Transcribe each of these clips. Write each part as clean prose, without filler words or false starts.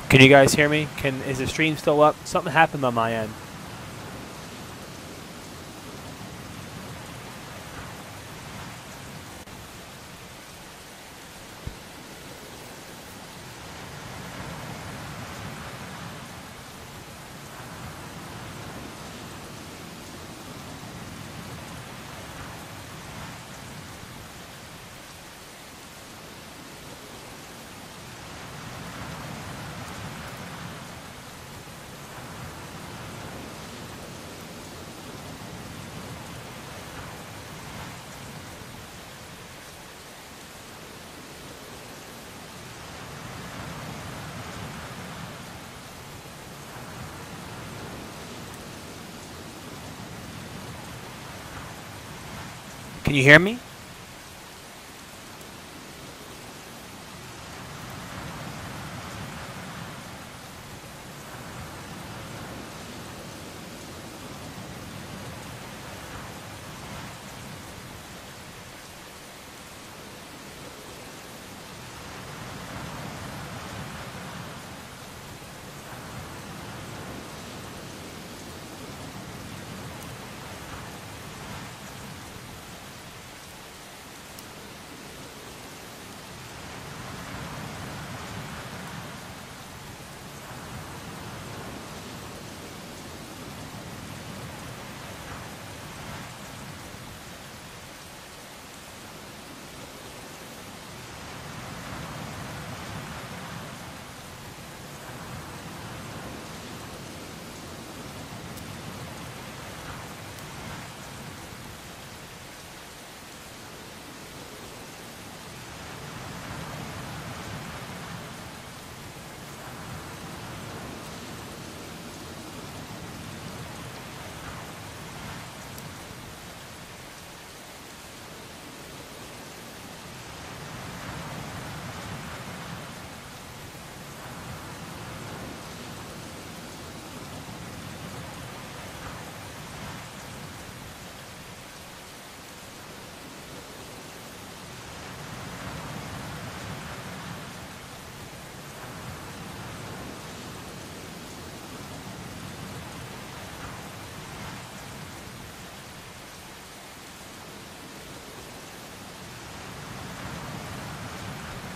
Can you guys hear me? Is the stream still up? Something happened on my end. Can you hear me?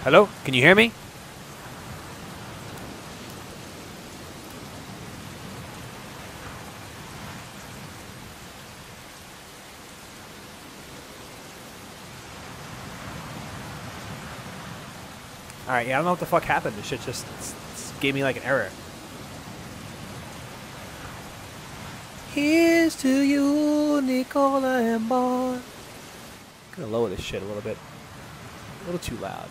Hello? Can you hear me? Alright, yeah, I don't know what the fuck happened. This shit just gave me like an error. Here's to you, Nicola and Bond. I'm gonna lower this shit a little bit. A little too loud.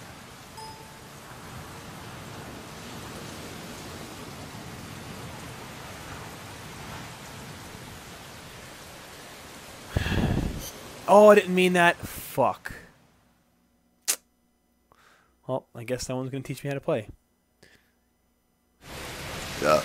Oh, I didn't mean that. Fuck. Well, I guess no one's gonna teach me how to play. Yeah.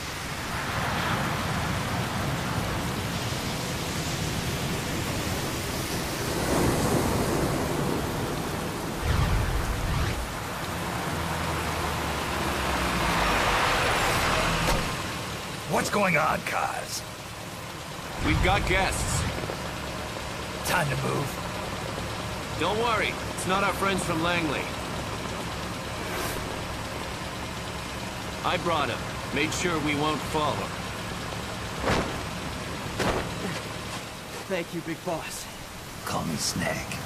What's going on, Kaz? We've got guests. Time to move. Don't worry, it's not our friends from Langley. I brought him. Made sure we won't follow. Thank you, Big Boss. Call me Snake.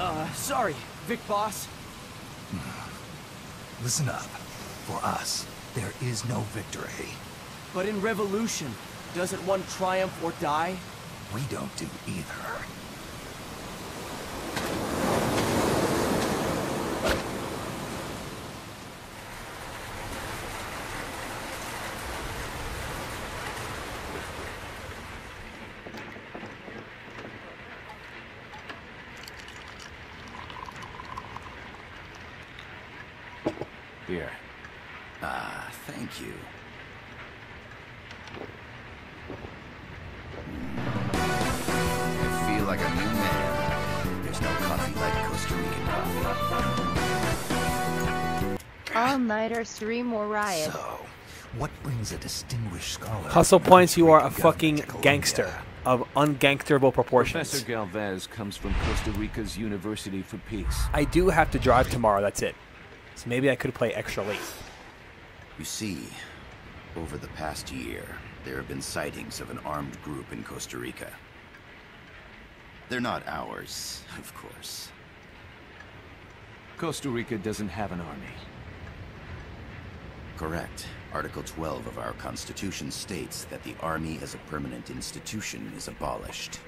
Oh, sorry, Vic Boss. Listen up. For us, there is no victory. But in Revolution, doesn't one triumph or die? We don't do either. Here. Ah, thank you. I feel like a new man. There's no coffee like Costa Rican coffee. all-nighter stream or riot. So, what brings a distinguished scholar? Hustle points, you are a Costa Rican fucking government to gangster Colombia? of ungangsterable proportions. Professor Galvez comes from Costa Rica's University for Peace. I do have to drive tomorrow, that's it. So maybe I could play extra late. You see, over the past year, there have been sightings of an armed group in Costa Rica. They're not ours, of course. Costa Rica doesn't have an army. Correct. Article 12 of our Constitution states that the Army as a permanent institution is abolished.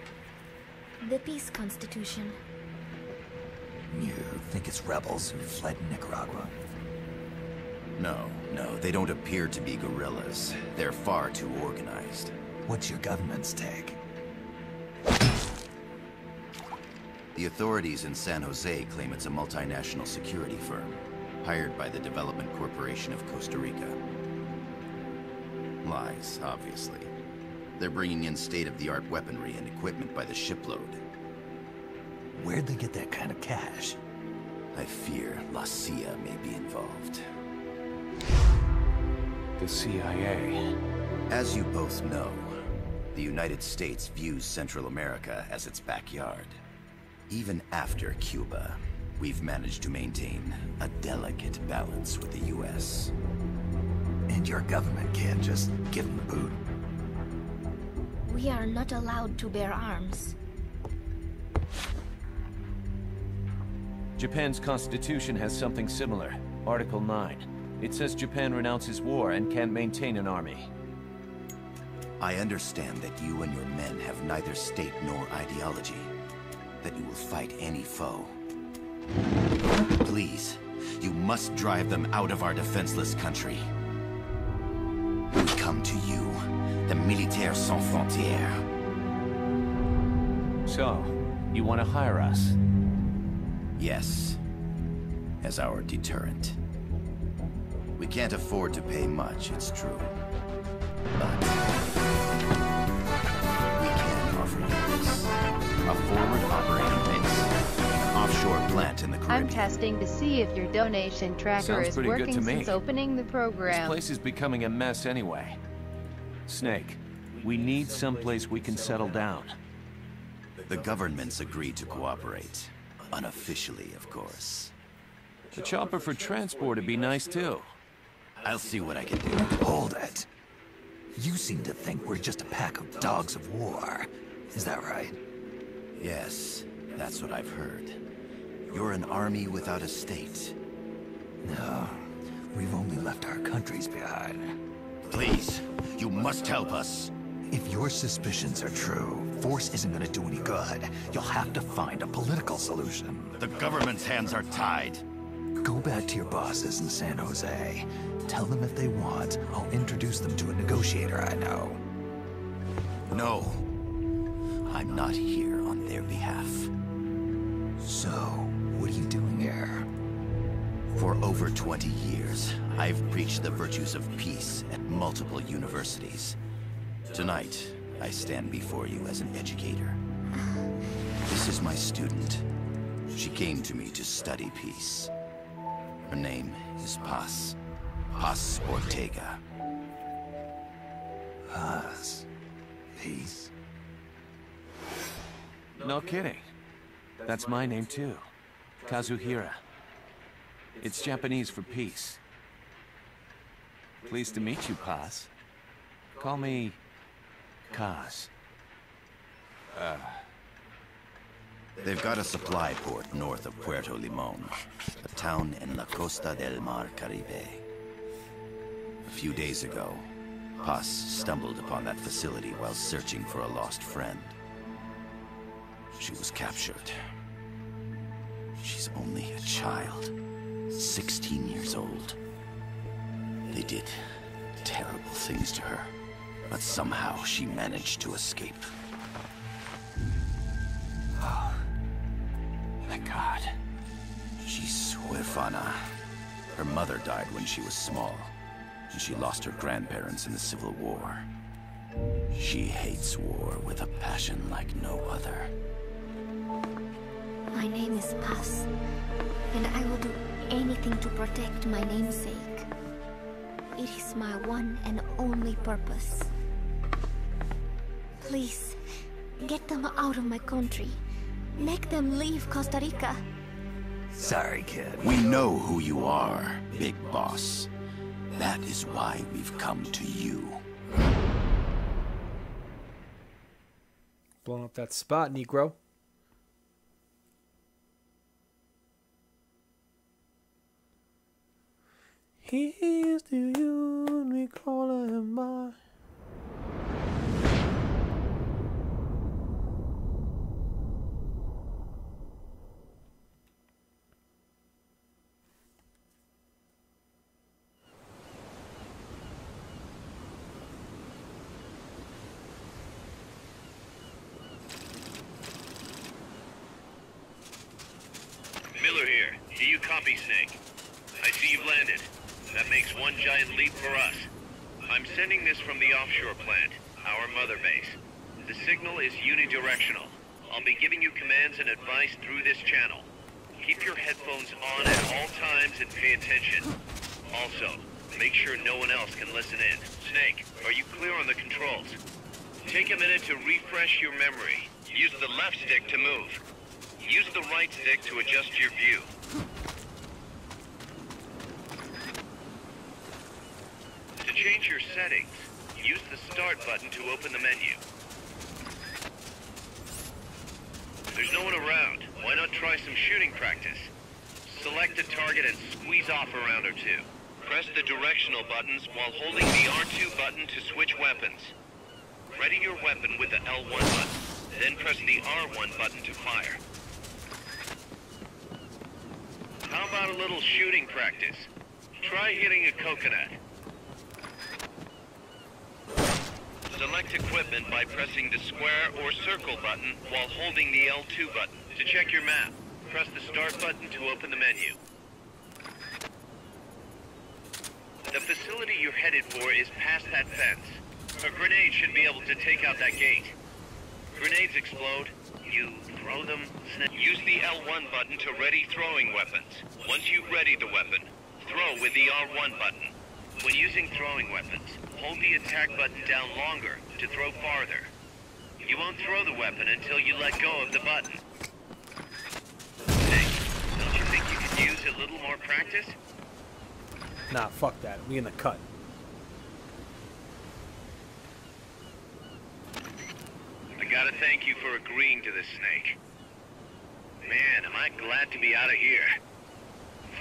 The Peace Constitution. You think it's rebels who fled Nicaragua? No, they don't appear to be guerrillas. They're far too organized. What's your government's take? The authorities in San Jose claim it's a multinational security firm, hired by the Development Corporation of Costa Rica. Lies, obviously. They're bringing in state-of-the-art weaponry and equipment by the shipload. Where'd they get that kind of cash? I fear La CIA may be involved. The CIA. As you both know, the United States views Central America as its backyard. Even after Cuba, we've managed to maintain a delicate balance with the U.S. And your government can't just give them the boot? We are not allowed to bear arms. Japan's constitution has something similar. Article 9. It says Japan renounces war and can't maintain an army. I understand that you and your men have neither state nor ideology. That you will fight any foe. Please, you must drive them out of our defenseless country. We come to you, the Militaires Sans Frontières. So, you want to hire us? Yes, as our deterrent. We can't afford to pay much, it's true. But we can offer you this. A forward operating base. An offshore plant in the Caribbean. I'm testing to see if your donation tracker Sounds is pretty good working to me. since opening the This program. place is becoming a mess anyway. Snake, we need someplace we can settle down. The governments agreed to cooperate. Unofficially, of course. The chopper for transport would be nice too. I'll see what I can do. Hold it. You seem to think we're just a pack of dogs of war. Is that right? Yes, that's what I've heard. You're an army without a state. No, we've only left our countries behind. Please, you must help us. If your suspicions are true, force isn't gonna do any good. You'll have to find a political solution. The government's hands are tied. Go back to your bosses in San Jose. Tell them if they want, I'll introduce them to a negotiator I know. No. I'm not here on their behalf. So, what are you doing here? For over 20 years, I've preached the virtues of peace at multiple universities. Tonight, I stand before you as an educator. This is my student. She came to me to study peace. Her name is Paz. Paz Ortega. Paz. Peace. No kidding. That's my name too. Kazuhira. It's Japanese for peace. Pleased to meet you, Paz. Call me Kaz. They've got a supply port north of Puerto Limon, a town in la Costa del Mar Caribe. A few days ago, Paz stumbled upon that facility while searching for a lost friend. She was captured. She's only a child, 16 years old. They did terrible things to her, but somehow she managed to escape. Thank God. She's huérfana. Her mother died when she was small, and she lost her grandparents in the Civil War. She hates war with a passion like no other. My name is Paz, and I will do anything to protect my namesake. It is my one and only purpose. Please, get them out of my country. Make them leave Costa Rica. Sorry, kid. We know who you are, Big Boss. That is why we've come to you. Blowing up that spot, Negro. Here's to you, we call him by. Miller here. Do you copy, Snake? I see you've landed. That makes one giant leap for us. I'm sending this from the offshore plant, our mother base. The signal is unidirectional. I'll be giving you commands and advice through this channel. Keep your headphones on at all times and pay attention. Also, make sure no one else can listen in. Snake, are you clear on the controls? Take a minute to refresh your memory. Use the left stick to move. Use the right stick to adjust your view. To change your settings, use the Start button to open the menu. There's no one around. Why not try some shooting practice? Select a target and squeeze off a round or two. Press the directional buttons while holding the R2 button to switch weapons. Ready your weapon with the L1 button, then press the R1 button to fire. How about a little shooting practice? Try hitting a coconut. Select equipment by pressing the square or circle button while holding the L2 button. To check your map, press the Start button to open the menu. The facility you're headed for is past that fence. A grenade should be able to take out that gate. Grenades explode. You throw them. Use the L1 button to ready throwing weapons. Once you've readied the weapon, throw with the R1 button. When using throwing weapons, hold the attack button down longer to throw farther. You won't throw the weapon until you let go of the button. Nick, don't you think you could use a little more practice? Nah, fuck that. We in the cut. I gotta thank you for agreeing to this, Snake. Man, am I glad to be out of here.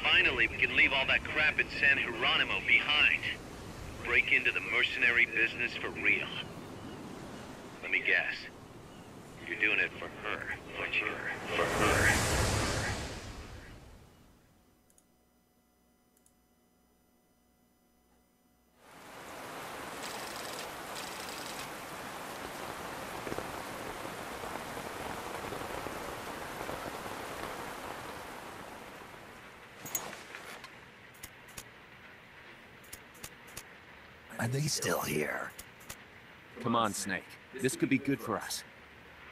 Finally, we can leave all that crap in San Geronimo behind. Break into the mercenary business for real. Let me guess. You're doing it for her, aren't you? For her. Are they still here? Come on, Snake. This could be good for us.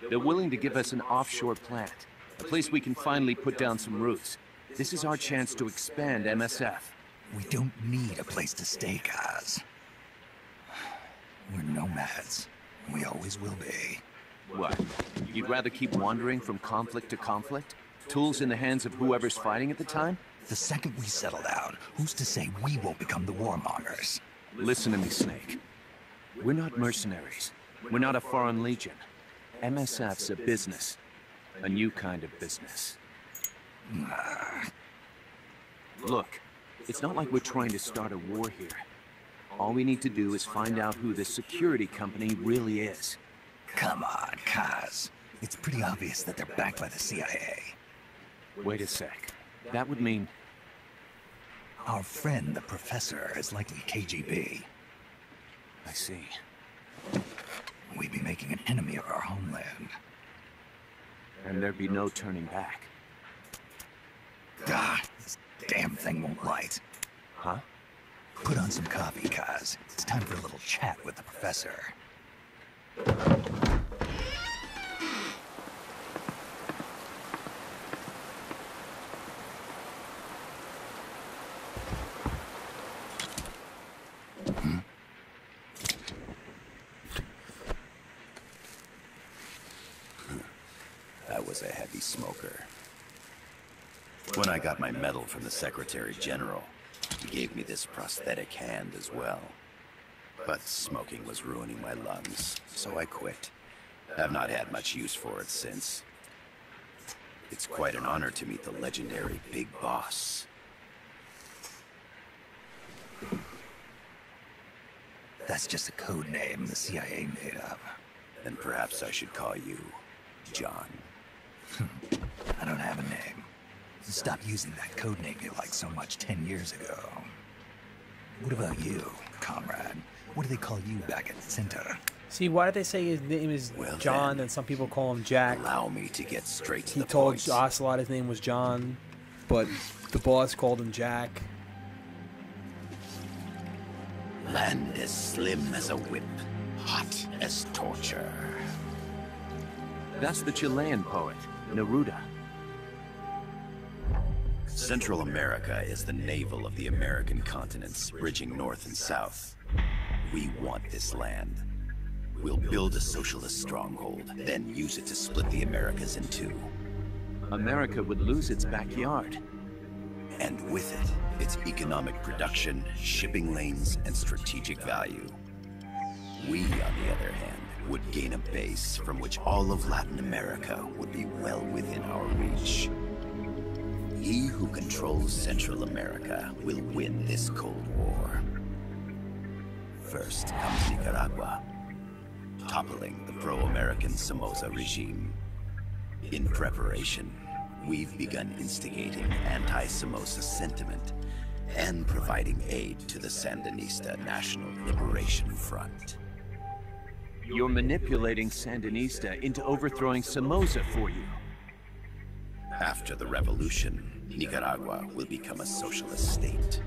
They're willing to give us an offshore plant, a place we can finally put down some roots. This is our chance to expand MSF. We don't need a place to stay, Kaz. We're nomads. We always will be. What? You'd rather keep wandering from conflict to conflict? Tools in the hands of whoever's fighting at the time? The second we settle down, who's to say we won't become the warmongers? Listen to me, Snake. We're not mercenaries. We're not a foreign legion. MSF's a business. A new kind of business. Look, it's not like we're trying to start a war here. All we need to do is find out who this security company really is. Come on, Kaz. It's pretty obvious that they're backed by the CIA. Wait a sec. That would mean... Our friend, the Professor, is likely KGB. I see. We'd be making an enemy of our homeland. And there'd be no turning back. Ah, this damn thing won't light. Huh? Put on some coffee, Kaz. It's time for a little chat with the Professor. was a heavy smoker. When I got my medal from the Secretary General, he gave me this prosthetic hand as well. But smoking was ruining my lungs, so I quit. I've not had much use for it since. It's quite an honor to meet the legendary Big Boss. That's just a code name the CIA made up. Then perhaps I should call you John. I don't have a name. Stop using that code name you liked so much 10 years ago. What about you, comrade? What do they call you back at the center? See, why did they say his name is Well, John then, and some people call him Jack? Allow me to get straight to He the told point. Ocelot his name was John, but the boss called him Jack. Land as slim as a whip, hot as torture. That's the Chilean poet, Neruda. Central America is the navel of the American continents, bridging north and south. We want this land. We'll build a socialist stronghold, then use it to split the Americas in two. America would lose its backyard. And with it, its economic production, shipping lanes, and strategic value. We, on the other hand, would gain a base from which all of Latin America would be well within our reach. He who controls Central America will win this Cold War. First comes Nicaragua, toppling the pro-American Somoza regime. In preparation, we've begun instigating anti-Somoza sentiment and providing aid to the Sandinista National Liberation Front. You're manipulating Sandinista into overthrowing Somoza for you. After the revolution, Nicaragua will become a socialist state.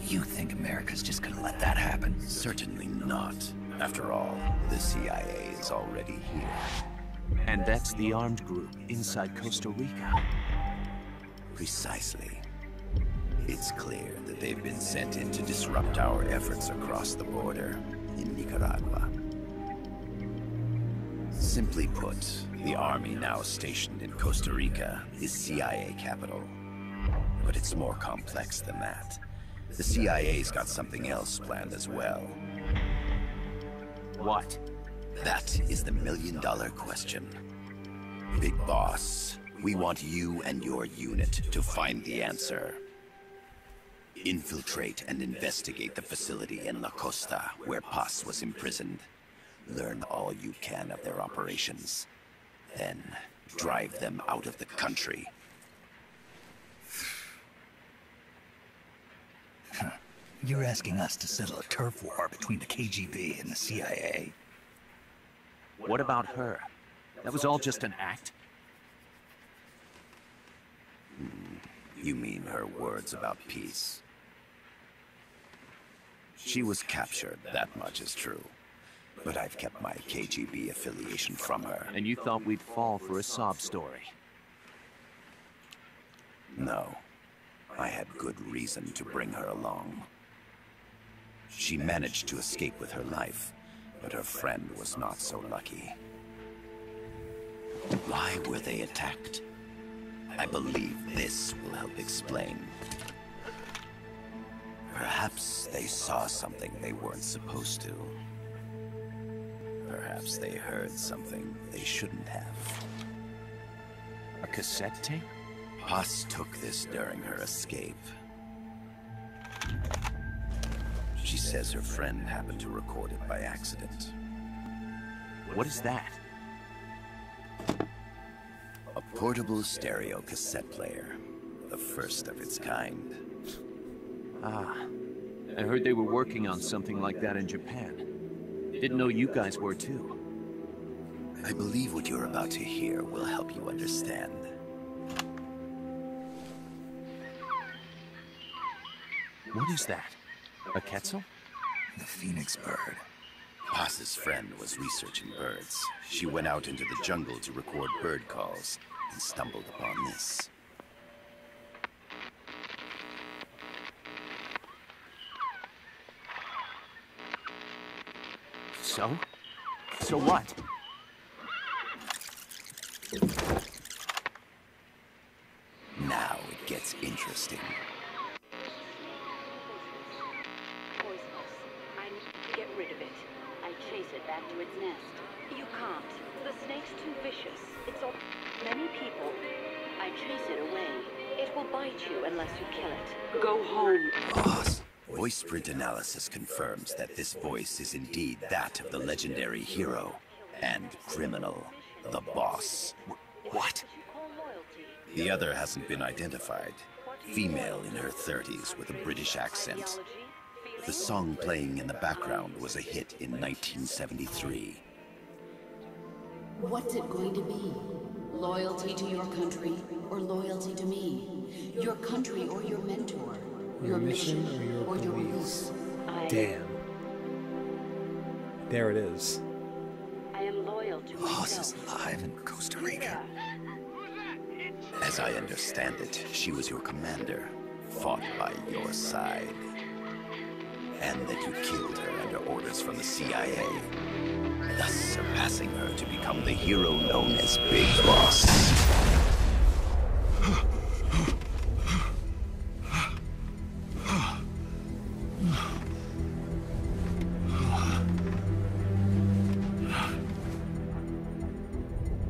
You think America's just gonna let that happen? Certainly not. After all, the CIA is already here. And that's the armed group inside Costa Rica. Precisely. It's clear that they've been sent in to disrupt our efforts across the border in Nicaragua. Simply put, the army now stationed in Costa Rica is CIA capital. But it's more complex than that. The CIA's got something else planned as well. What? That is the million-dollar question. Big Boss, we want you and your unit to find the answer. Infiltrate and investigate the facility in La Costa where Paz was imprisoned. Learn all you can of their operations. Then, drive them out of the country. You're asking us to settle a turf war between the KGB and the CIA. What about her? That was all just an act? You mean her words about peace? She was captured, that much is true. But I've kept my KGB affiliation from her. And you thought we'd fall for a sob story? No. I had good reason to bring her along. She managed to escape with her life, but her friend was not so lucky. Why were they attacked? I believe this will help explain. Perhaps they saw something they weren't supposed to. Perhaps they heard something they shouldn't have. A cassette tape? Paz took this during her escape. She says her friend happened to record it by accident. What is that? A portable stereo cassette player. The first of its kind. Ah, I heard they were working on something like that in Japan. Didn't know you guys were too. I believe what you're about to hear will help you understand. What is that? A quetzal? The phoenix bird. Paz's friend was researching birds. She went out into the jungle to record bird calls and stumbled upon this. So? So what? interesting. Poisonous. I need to get rid of it. I chase it back to its nest. You can't. The snake's too vicious. It's all... Many people. I chase it away. It will bite you unless you kill it. Go home. Boss, voice print analysis confirms that this voice is indeed that of the legendary hero and criminal, the boss. What? The other hasn't been identified. Female in her 30s with a British accent. The song playing in the background was a hit in 1973. What's it going to be? Loyalty to your country or loyalty to me? Your country or your mentor? Your mission or your beliefs? Damn. There it is. I am loyal to Boss myself. is alive in Costa Rica. As I understand it, she was your commander, fought by your side. And that you killed her under orders from the CIA, thus surpassing her to become the hero known as Big Boss.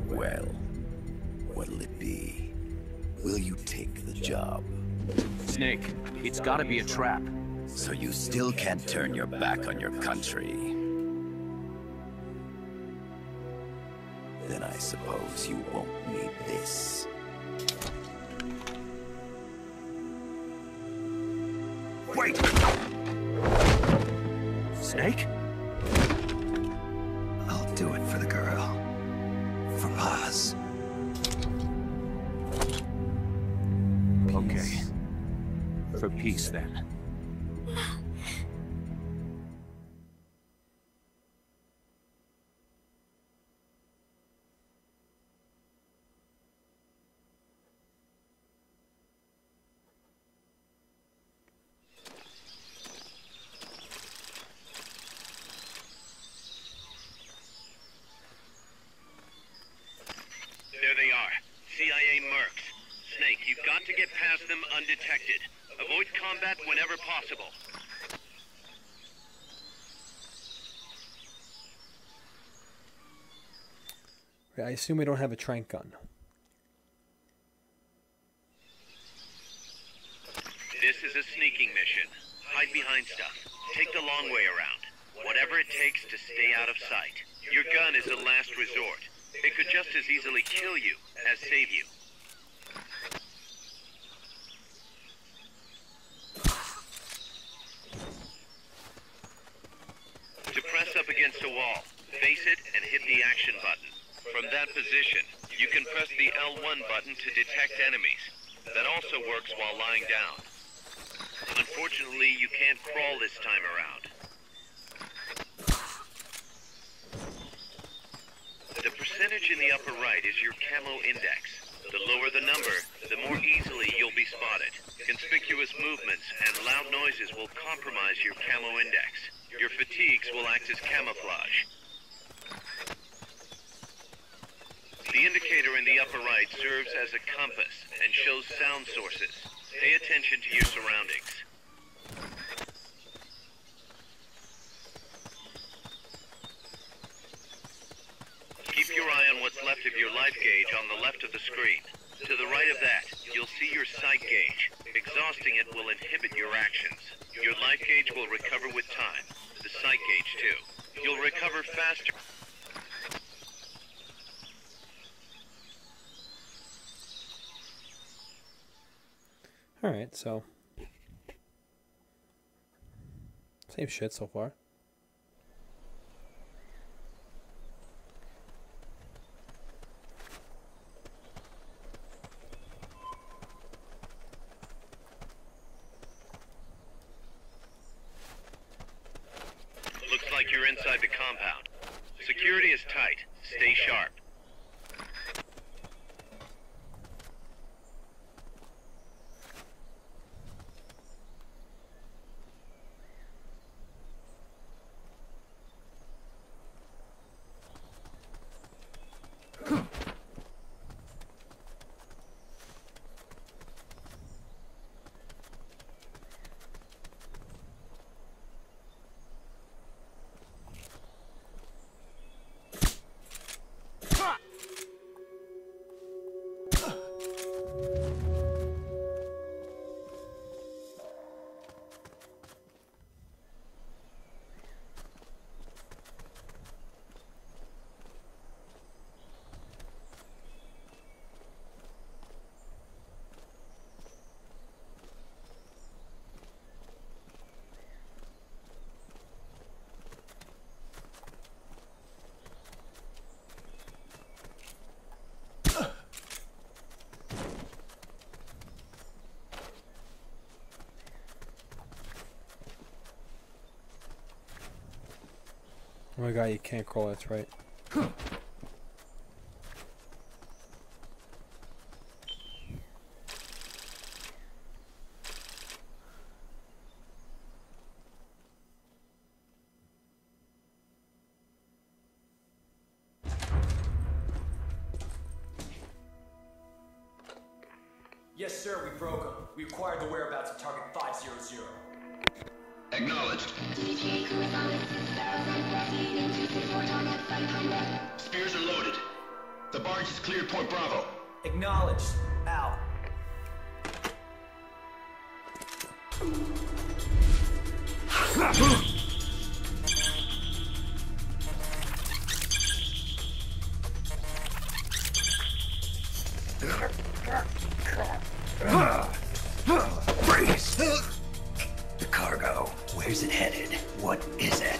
Well, what'll it be? Will you take the job? Snake, it's gotta be a trap. So you still can't turn your back on your country? Then I suppose you won't need this. Wait! Snake? I'll do it for the girl. For Paz. Okay. For peace, then. There they are. CIA mercs. Snake, you've got to get past them undetected. Avoid combat whenever possible. I assume we don't have a trank gun. This is a sneaking mission. Hide behind stuff. Take the long way around. Whatever it takes to stay out of sight. Your gun is a last resort. It could just as easily kill you as save you. To press up against a wall, face it and hit the action button. From that position, you can press the L1 button to detect enemies. That also works while lying down. Unfortunately, you can't crawl this time around. The percentage in the upper right is your camo index. The lower the number, the more easily you'll be spotted. Conspicuous movements and loud noises will compromise your camo index. Your fatigues will act as camouflage. The indicator in the upper right serves as a compass and shows sound sources. Pay attention to your surroundings. Keep your eye on what's left of your life gauge on the left of the screen. To the right of that, you'll see your sight gauge. Exhausting it will inhibit your actions. Your life gauge will recover with time. The sight gauge, too. You'll recover faster. Alright, so... same shit so far. Looks like you're inside the compound. Security is tight. Stay sharp. Oh my god, you can't crawl, that's right. Yes, sir, we broke them. We acquired the whereabouts of target 500. Acknowledged. Spears are loaded. The barge is cleared Point Bravo. Acknowledged. Out. Freeze! The cargo. Where's it headed? What is it?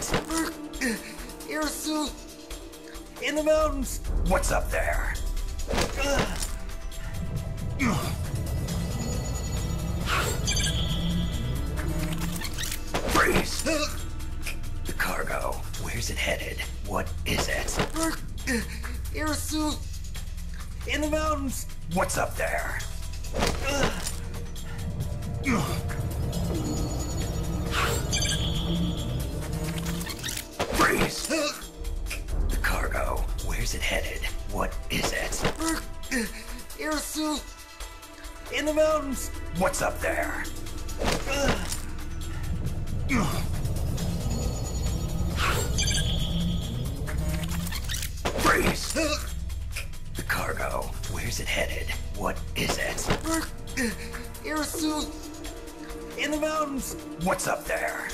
Irsu! In the mountains! What's up there? Freeze! The cargo. Where's it headed? What is it? Irsu! In the mountains! What's up there? Freeze! The cargo. Where's it headed? What is it? Irsu! In the mountains! What's up there? Freeze! The cargo. Where's it headed? What is it? Irsu! In the mountains! What's up there?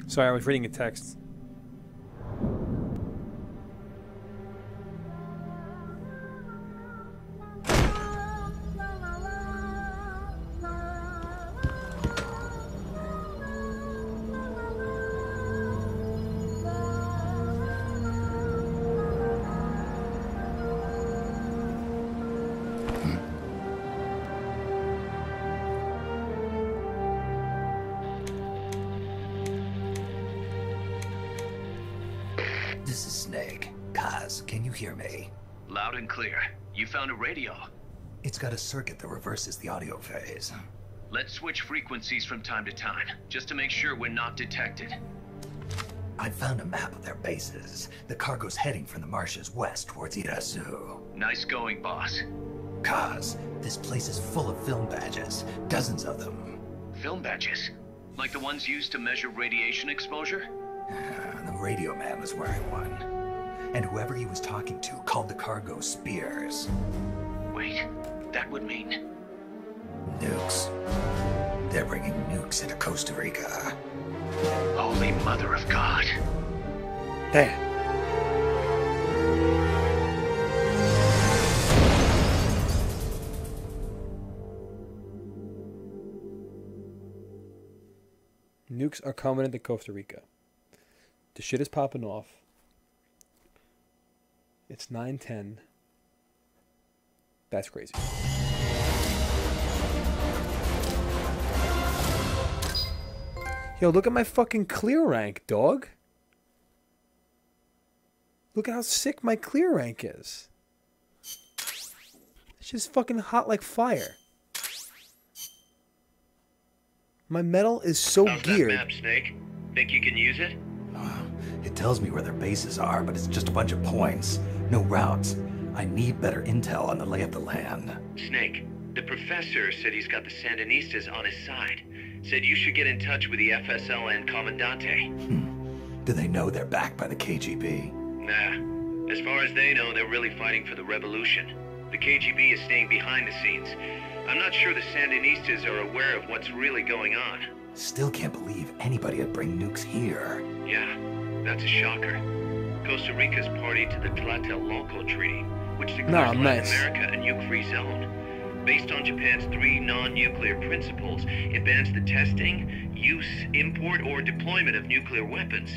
Sorry, I was reading a text. This is Snake. Kaz, can you hear me? Loud and clear. You found a radio. It's got a circuit that reverses the audio phase. Let's switch frequencies from time to time, just to make sure we're not detected. I found a map of their bases. The cargo's heading from the marshes west towards Irasu. Nice going, boss. Kaz, this place is full of film badges. Dozens of them. Film badges? Like the ones used to measure radiation exposure? The radio man was wearing one. And whoever he was talking to called the cargo Spears. Wait, that would mean... Nukes. They're bringing nukes into Costa Rica. Holy Mother of God. Damn. Nukes are coming into Costa Rica. The shit is popping off. It's 9:10. That's crazy. Yo, look at my fucking clear rank, dog. Look at how sick my clear rank is. It's just fucking hot like fire. My metal is so How's geared. that map, Snake? Think you can use it? It tells me where their bases are, but it's just a bunch of points. No routes. I need better intel on the lay of the land. Snake, the professor said he's got the Sandinistas on his side. Said you should get in touch with the FSL and Commandante. Do they know they're backed by the KGB? Nah. As far as they know, they're really fighting for the revolution. The KGB is staying behind the scenes. I'm not sure the Sandinistas are aware of what's really going on. Still can't believe anybody would bring nukes here. Yeah. That's a shocker. Costa Rica's party to the Tlatelolco Treaty, which declares Latin nice. America a nuke-free zone. Based on Japan's 3 non-nuclear principles, it bans the testing, use, import, or deployment of nuclear weapons.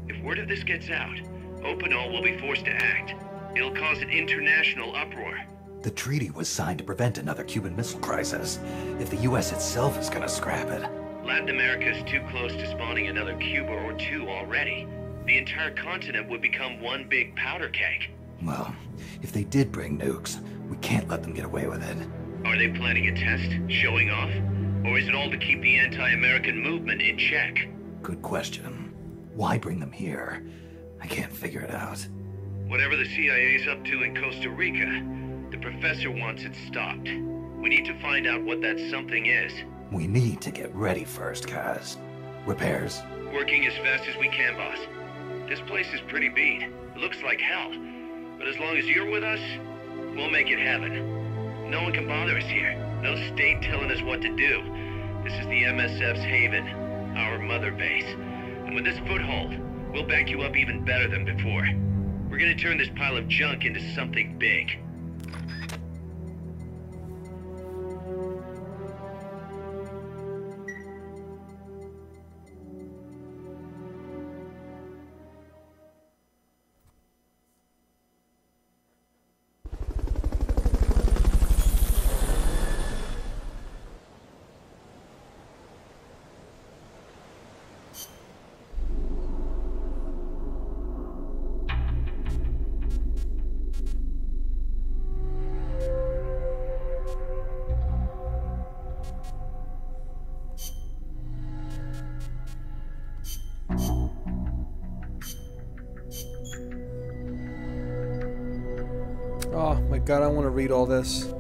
If word of this gets out, Opinol will be forced to act. It'll cause an international uproar. The treaty was signed to prevent another Cuban Missile Crisis. If the U.S. itself is gonna scrap it... Latin America is too close to spawning another Cuba or 2 already. The entire continent would become one big powder keg. Well, if they did bring nukes, we can't let them get away with it. Are they planning a test? Showing off? Or is it all to keep the anti-American movement in check? Good question. Why bring them here? I can't figure it out. Whatever the CIA's up to in Costa Rica, the professor wants it stopped. We need to find out what that something is. We need to get ready first, Kaz. Repairs? Working as fast as we can, boss. This place is pretty beat. It looks like hell. But as long as you're with us, we'll make it heaven. No one can bother us here. No state telling us what to do. This is the MSF's haven, our mother base. And with this foothold, we'll back you up even better than before. We're gonna turn this pile of junk into something big. Oh my god, I want to read all this.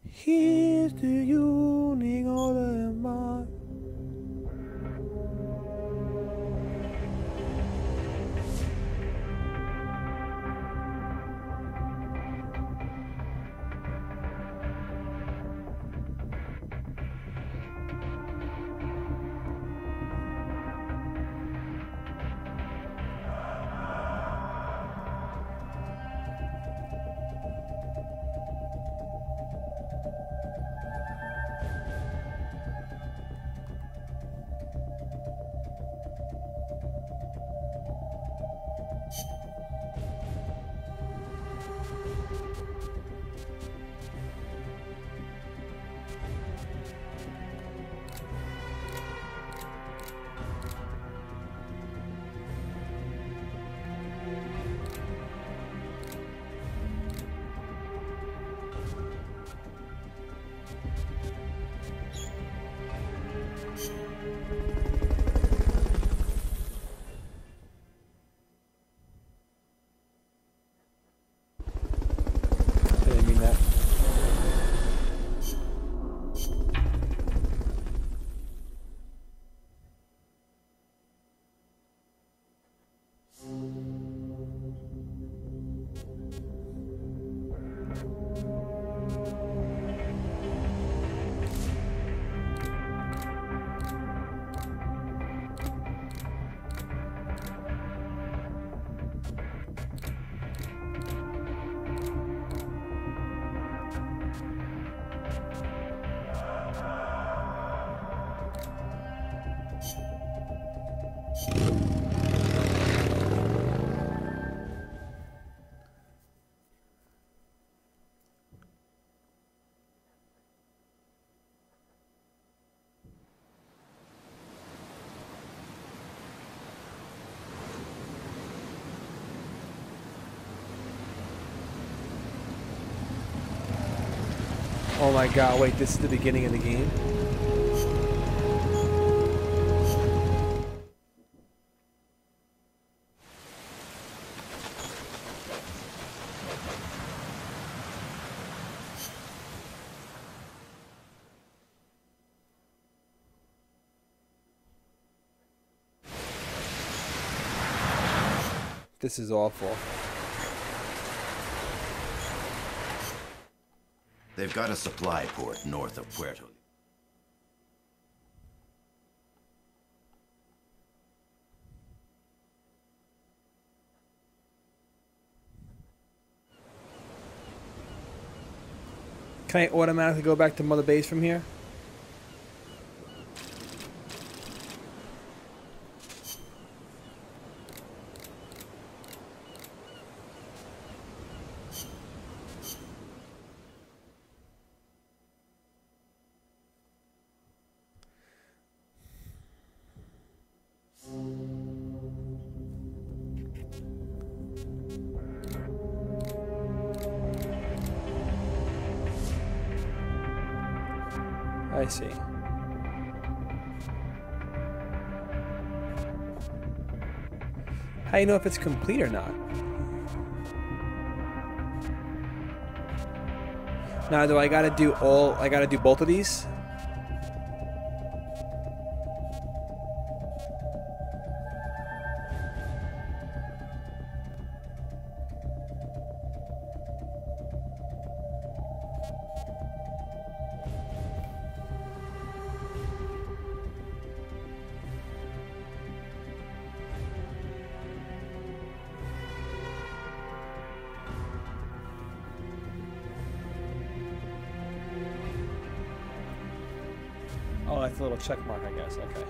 Here's the unique all the mind. Oh my god, wait, this is the beginning of the game? This is awful. They've got a supply port north of Puerto. Can I automatically go back to Mother Base from here? I see. How do you know if it's complete or not? Now, do I gotta do both of these? Oh, that's a little check mark, I guess. Okay.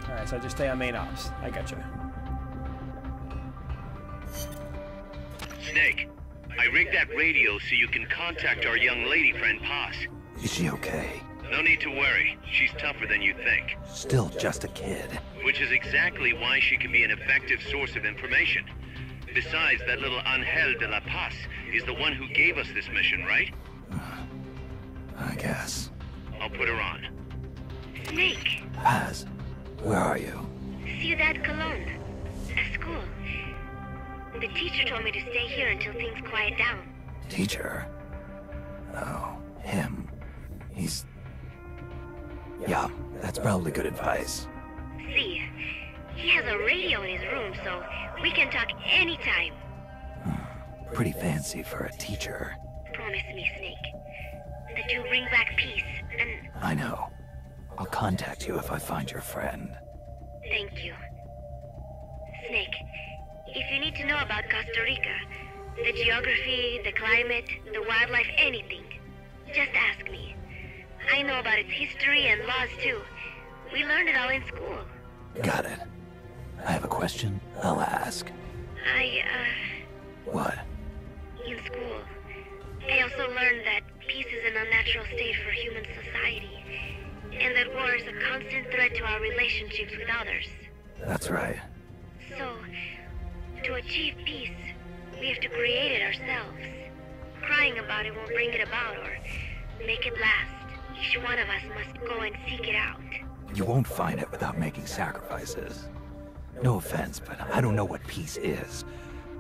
Alright, so I just stay on main ops. I gotcha. Snake, I rigged that radio so you can contact our young lady friend Paz. Is she okay? No need to worry. She's tougher than you think. Still just a kid. Which is exactly why she can be an effective source of information. Besides, that little Angel de la Paz is the one who gave us this mission, right? I guess. I'll put her on. Snake, Paz, where are you? Ciudad Colon. At school. The teacher told me to stay here until things quiet down. Teacher? Oh, him. He's... Yeah, that's probably good advice. See, he has a radio in his room, so we can talk anytime. Pretty fancy for a teacher. Promise me, Snake, that you'll bring back peace, and... I know. I'll contact you if I find your friend. Thank you. Snake, if you need to know about Costa Rica, the geography, the climate, the wildlife, anything, just ask me. I know about its history and laws too. We learned it all in school. Got it. I have a question. I'll ask. What? In school, I also learned that peace is an unnatural state for human society, and that war is a constant threat to our relationships with others. That's right. So, to achieve peace, we have to create it ourselves. Crying about it won't bring it about or make it last. Each one of us must go and seek it out. You won't find it without making sacrifices. No offense, but I don't know what peace is.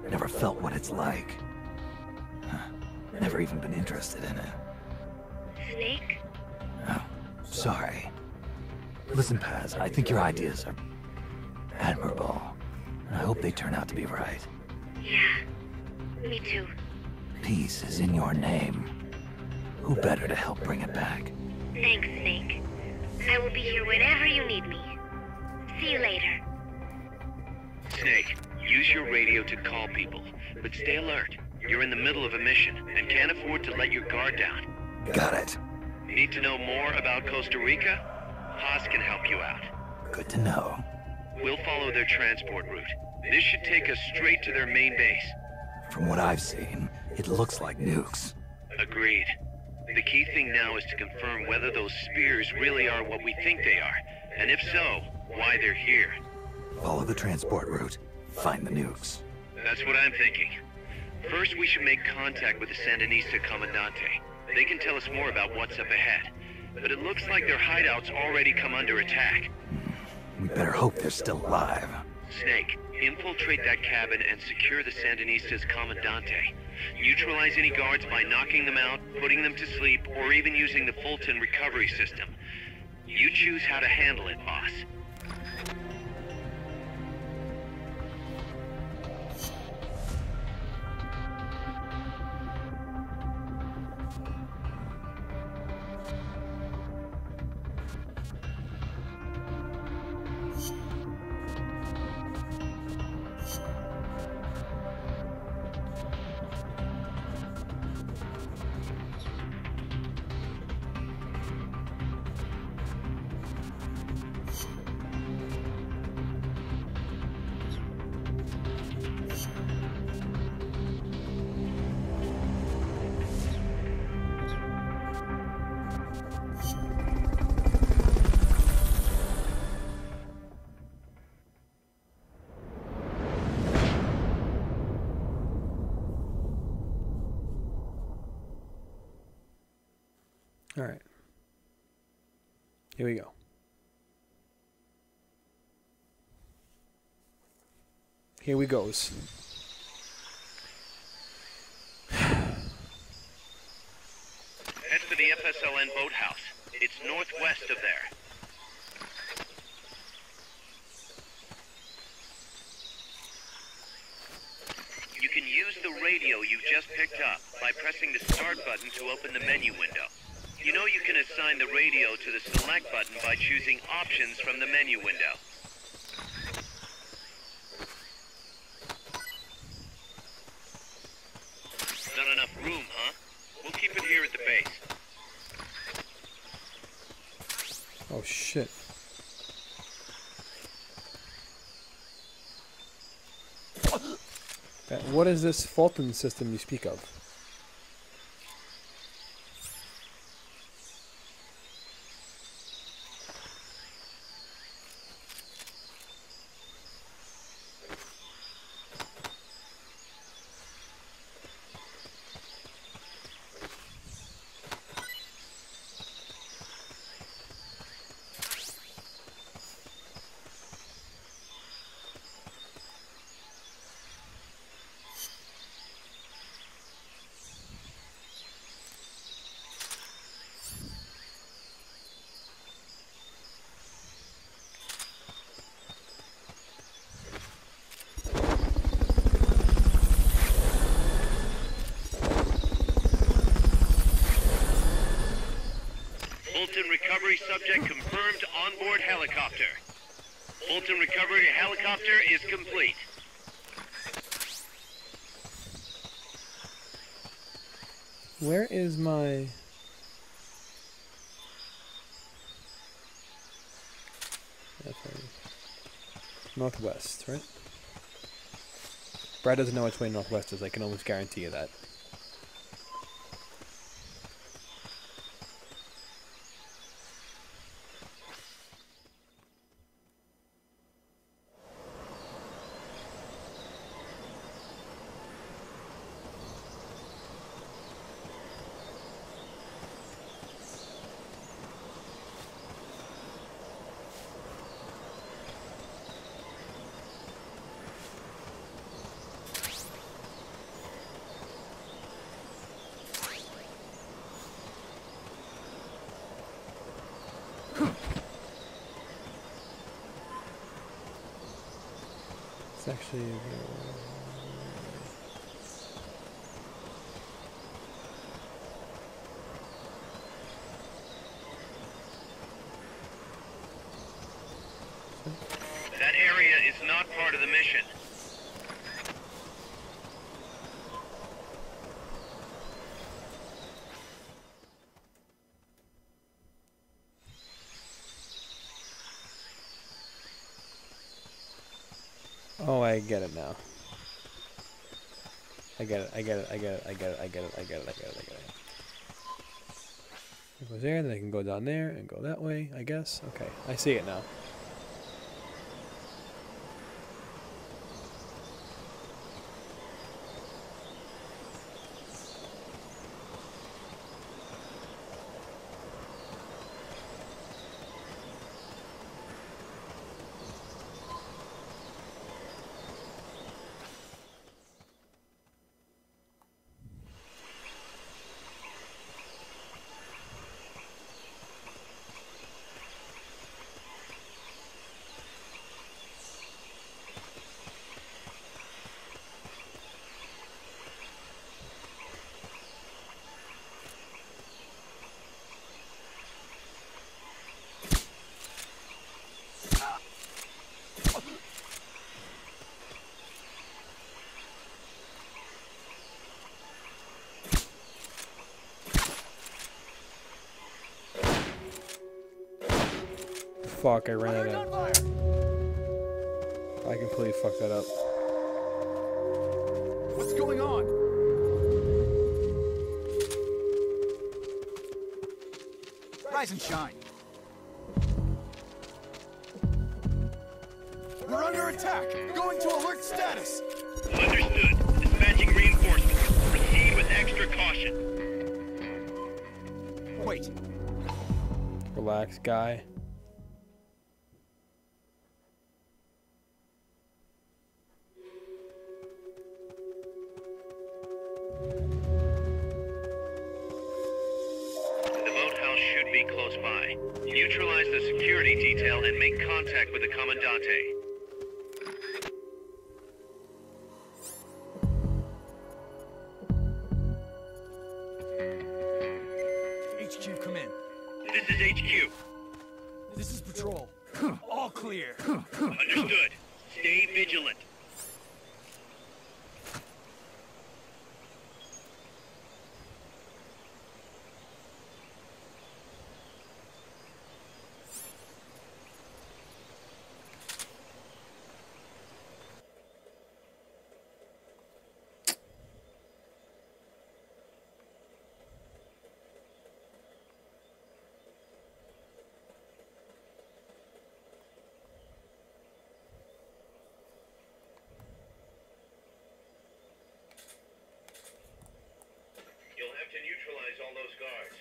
Never felt what it's like. Never even been interested in it. Snake? Oh, sorry. Listen, Paz, I think your ideas are admirable. And I hope they turn out to be right. Yeah, me too. Peace is in your name. Who better to help bring it back? Thanks, Snake. I will be here whenever you need me. See you later. Snake, use your radio to call people, but stay alert. You're in the middle of a mission and can't afford to let your guard down. Got it. Need to know more about Costa Rica? Haas can help you out. Good to know. We'll follow their transport route. This should take us straight to their main base. From what I've seen, it looks like nukes. Agreed. The key thing now is to confirm whether those spears really are what we think they are, and if so, why they're here. Follow the transport route. Find the nukes. That's what I'm thinking. First, we should make contact with the Sandinista Comandante. They can tell us more about what's up ahead. But it looks like their hideout's already come under attack. We better hope they're still alive. Snake, Infiltrate that cabin and secure the Sandinistas' Commandante. Neutralize any guards by knocking them out, putting them to sleep, or even using the Fulton recovery system. You choose how to handle it, boss. All right. Here we go. Here we goes. Head for the FSLN boathouse. It's northwest of there. You can use the radio you just picked up by pressing the start button to open the menu window. You know you can assign the radio to the select button by choosing options from the menu window. Not enough room, huh? We'll keep it here at the base. Oh shit. What is this Fulton system you speak of? Fulton recovery subject confirmed onboard helicopter. Fulton recovery helicopter is complete. Where is my... Northwest, right? Brad doesn't know which way northwest is, I can almost guarantee you that. It's actually... That area is not part of the mission. Oh, I get it now. I get it, I get it, I get it, I get it, I get it, I get it, I get it, I get it. It goes there, then I can go down there and go that way, I guess. Okay, I see it now. fuck, I ran out of... I completely fucked that up. What's going on? Rise and shine. We're under attack. Going to alert status. Understood. Dispatching reinforcements. Proceed with extra caution. Wait. Relax, guy. The boathouse should be close by. Neutralize the security detail and make contact with the Commandante. HQ, come in. This is HQ. This is patrol. All clear. Understood. Stay vigilant. You'll have to neutralize all those guards.